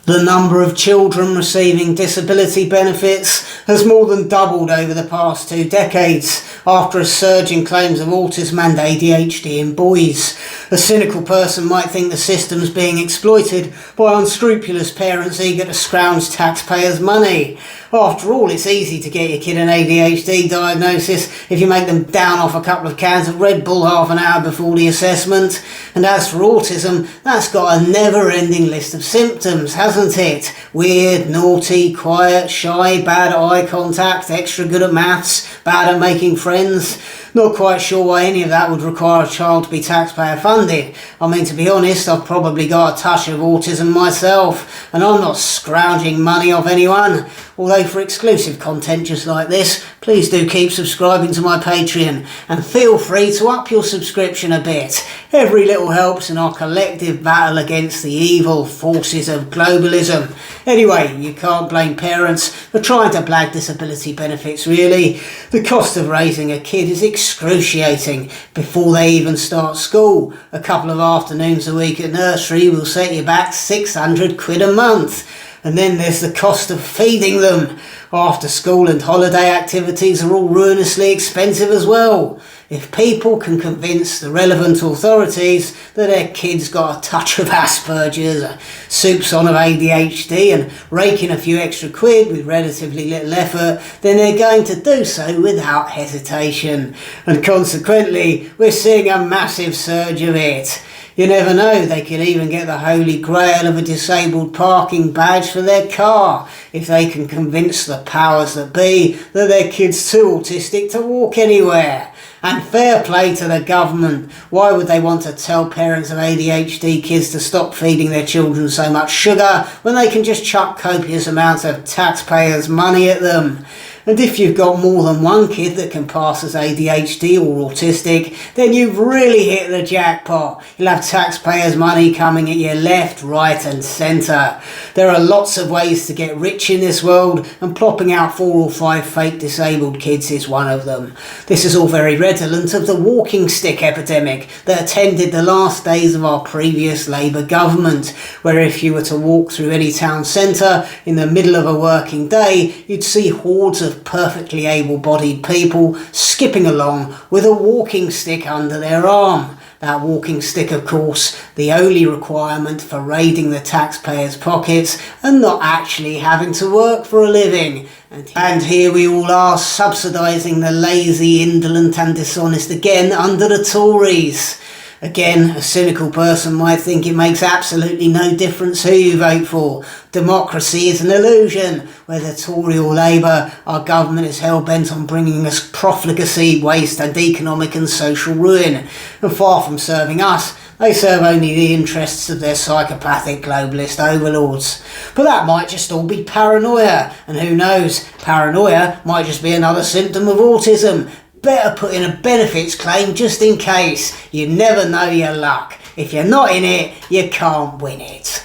The number of children receiving disability benefits has more than doubled over the past 2 decades after a surge in claims of autism and ADHD in boys. A cynical person might think the system's being exploited by unscrupulous parents eager to scrounge taxpayers' money. After all, it's easy to get your kid an ADHD diagnosis if you make them down off a couple of cans of Red Bull half an hour before the assessment. And as for autism, that's got a never-ending list of symptoms, hasn't it? Weird, naughty, quiet, shy, bad at eye contact, extra good at maths, bad at making friends. Not quite sure why any of that would require a child to be taxpayer funded. I mean, to be honest, I've probably got a touch of autism myself, and I'm not scrounging money off anyone. Although for exclusive content just like this, please do keep subscribing to my Patreon, and feel free to up your subscription a bit. Every little helps in our collective battle against the evil forces of globalism. Anyway, you can't blame parents for trying to blag disability benefits, really. The cost of raising a kid is excruciating before they even start school. A couple of afternoons a week at nursery will set you back 600 quid a month. And then there's the cost of feeding them. After school and holiday activities are all ruinously expensive as well. If people can convince the relevant authorities that their kid's got a touch of Asperger's, a soupçon of ADHD and raking a few extra quid with relatively little effort, then they're going to do so without hesitation. And consequently, we're seeing a massive surge of it. You never know, they could even get the holy grail of a disabled parking badge for their car if they can convince the powers that be that their kid's too autistic to walk anywhere. And fair play to the government. Why would they want to tell parents of ADHD kids to stop feeding their children so much sugar when they can just chuck copious amounts of taxpayers' money at them? And if you've got more than one kid that can pass as ADHD or autistic, then you've really hit the jackpot. You'll have taxpayers' money coming at you left, right and centre. There are lots of ways to get rich in this world, and plopping out 4 or 5 fake disabled kids is one of them. This is all very redolent of the walking stick epidemic that attended the last days of our previous Labour government, where if you were to walk through any town centre in the middle of a working day, you'd see hordes of perfectly able-bodied people skipping along with a walking stick under their arm. That walking stick, of course, the only requirement for raiding the taxpayers' pockets and not actually having to work for a living. And here we all are, subsidising the lazy, indolent and dishonest again under the Tories. Again, a cynical person might think it makes absolutely no difference who you vote for. Democracy is an illusion. Whether Tory or Labour, our government is hell-bent on bringing us profligacy, waste and economic and social ruin. And far from serving us, they serve only the interests of their psychopathic globalist overlords. But that might just all be paranoia. And who knows, paranoia might just be another symptom of autism. Better put in a benefits claim just in case. You never know your luck. If you're not in it, you can't win it.